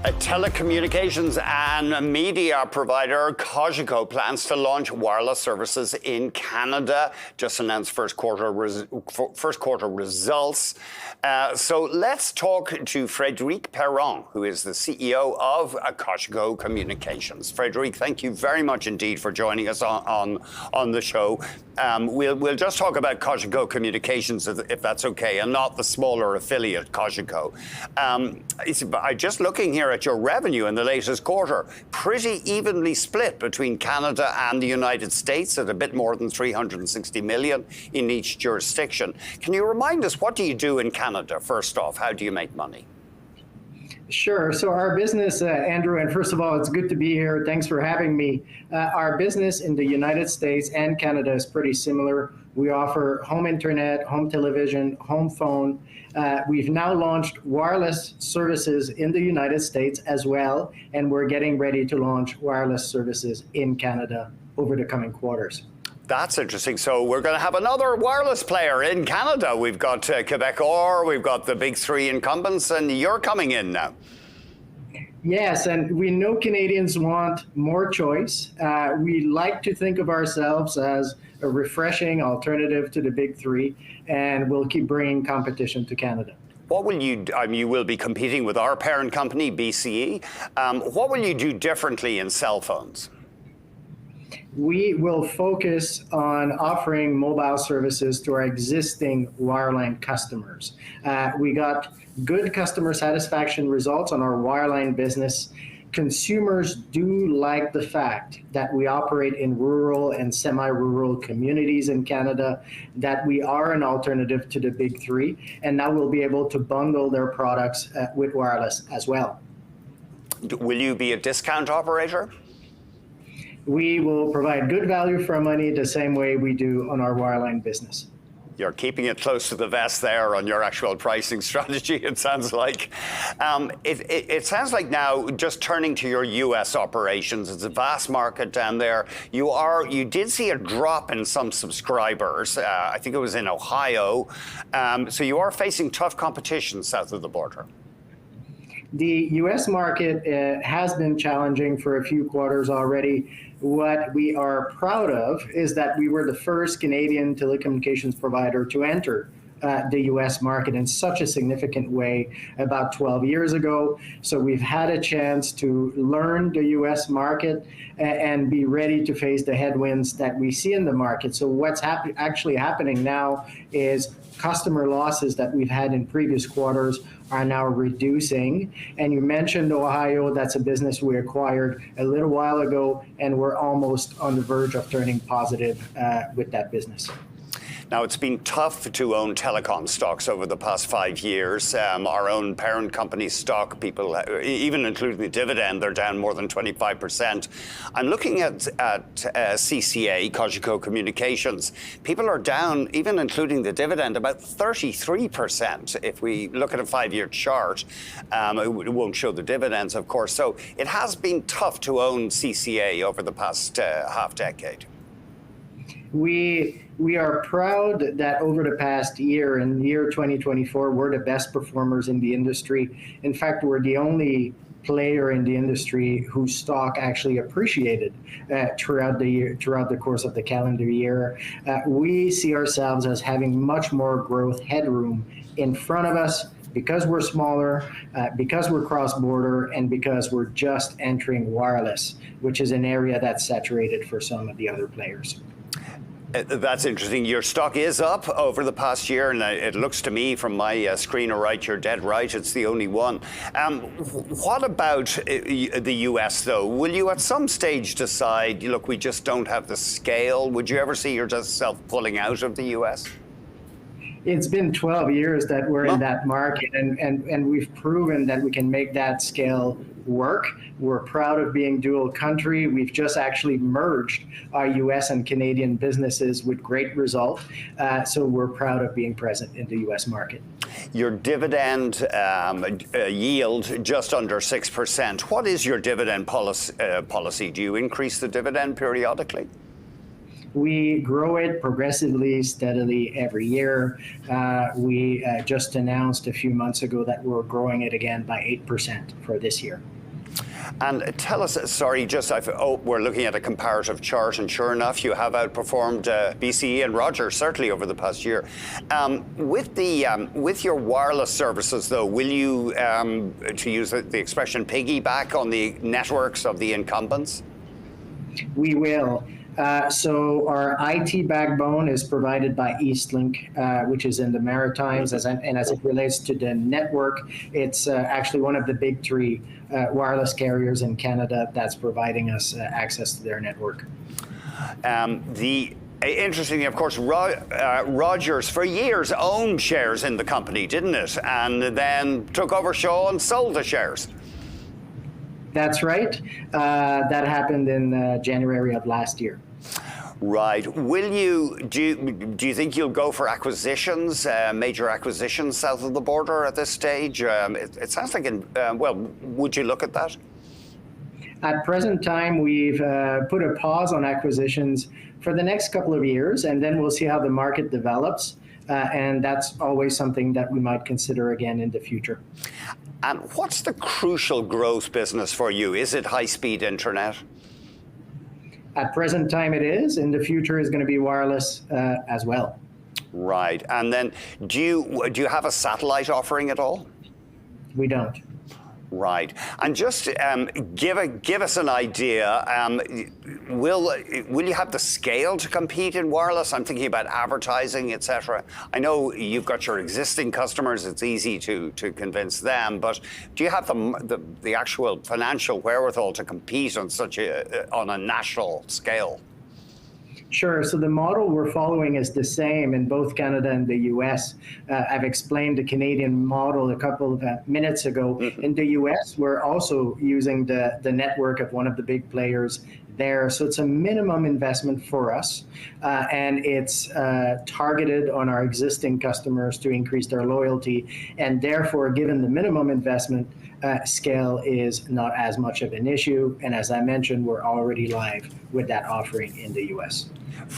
A telecommunications and media provider, Cogeco, plans to launch wireless services in Canada. Just announced first quarter results. So let's talk to Frédéric Perron, who is the CEO of Cogeco Communications. Frédéric, thank you very much indeed for joining us on the show. We'll just talk about Cogeco Communications, if that's okay, and not the smaller affiliate, Cogeco. Just looking here at your revenue in the latest quarter, pretty evenly split between Canada and the United States at a bit more than 360 million in each jurisdiction. Can you remind us, what do you do in Canada, first off? How do you make money? Sure. So our business, Andrew, and first of all, it's good to be here. Thanks for having me. Our business in the United States and Canada is pretty similar. We offer home internet, home television, home phone. We've now launched wireless services in the United States as well, and we're getting ready to launch wireless services in Canada over the coming quarters. That's interesting. So we're going to have another wireless player in Canada. We've got Cogeco, we've got the big three incumbents, and you're coming in now. Yes, and we know Canadians want more choice. We like to think of ourselves as a refreshing alternative to the big three, and we'll keep bringing competition to Canada. What will you do? You will be competing with our parent company, BCE. What will you do differently in cell phones? We will focus on offering mobile services to our existing wireline customers. We got good customer satisfaction results on our wireline business. Consumers do like the fact that we operate in rural and semi-rural communities in Canada, that we are an alternative to the big three, and now we'll be able to bundle their products with wireless as well. Will you be a discount operator? We will provide good value for money the same way we do on our wireline business. You're keeping it close to the vest there on your actual pricing strategy, it sounds like. It sounds like now, just turning to your U.S. operations, it's a vast market down there. You did see a drop in some subscribers. I think it was in Ohio. So you are facing tough competition south of the border. The U.S. market has been challenging for a few quarters already. What we are proud of is that we were the first Canadian telecommunications provider to enter the U.S. market in such a significant way about 12 years ago. So we've had a chance to learn the U.S. market and be ready to face the headwinds that we see in the market. So what's actually happening now is customer losses that we've had in previous quarters are now reducing. And you mentioned Ohio. That's a business we acquired a little while ago, and we're almost on the verge of turning positive with that business. Now, it's been tough to own telecom stocks over the past 5 years. Our own parent company stock, people, even including the dividend, they're down more than 25%. I'm looking at CCA, Cogeco Communications. People are down, even including the dividend, about 33%. If we look at a 5-year chart, it won't show the dividends, of course. So it has been tough to own CCA over the past half decade. We are proud that over the past year, in year 2024, we're the best performers in the industry. In fact, we're the only player in the industry whose stock actually appreciated throughout the year, throughout the course of the calendar year. We see ourselves as having much more growth headroom in front of us because we're smaller, because we're cross-border, and because we're just entering wireless, which is an area that's saturated for some of the other players. That's interesting. Your stock is up over the past year, and it looks to me from my screen right, you're dead right, it's the only one. What about the US, though? Will you at some stage decide, look, we just don't have the scale? Would you ever see yourself pulling out of the US? It's been 12 years that we're in that market, and we've proven that we can make that scale work. We're proud of being dual country. We've just actually merged our US and Canadian businesses with great result. So we're proud of being present in the US market. Your dividend yield just under 6%. What is your dividend policy? Do you increase the dividend periodically? We grow it progressively, steadily every year. We just announced a few months ago that we're growing it again by 8% for this year. And tell us, we're looking at a comparative chart, and sure enough, you have outperformed BCE and Rogers, certainly over the past year. With your wireless services, though, will you, to use the expression, piggyback on the networks of the incumbents? We will. So our IT backbone is provided by Eastlink, which is in the Maritimes, and as it relates to the network, it's actually one of the big three wireless carriers in Canada that's providing us access to their network. Interestingly, of course, Rogers for years owned shares in the company, didn't it? And then took over Shaw and sold the shares. That's right. That happened in January of last year. Right. Do you think you'll go for acquisitions, major acquisitions south of the border at this stage? It sounds like, would you look at that? At present time, we've put a pause on acquisitions for the next couple of years, and then we'll see how the market develops. And that's always something that we might consider again in the future. And what's the crucial growth business for you? Is it high-speed internet? At present time it is. In the future is going to be wireless as well. Right. And then do you have a satellite offering at all? We don't. Right. And just give us an idea. Will you have the scale to compete in wireless? I'm thinking about advertising, etc. I know you've got your existing customers. It's easy to convince them. But do you have the actual financial wherewithal to compete on on a national scale? Sure. So the model we're following is the same in both Canada and the US. I've explained the Canadian model a couple of minutes ago. Mm-hmm. In the US, we're also using the network of one of the big players there. So it's a minimum investment for us, and it's targeted on our existing customers to increase their loyalty. And therefore, given the minimum investment, scale is not as much of an issue. And as I mentioned, we're already live with that offering in the US.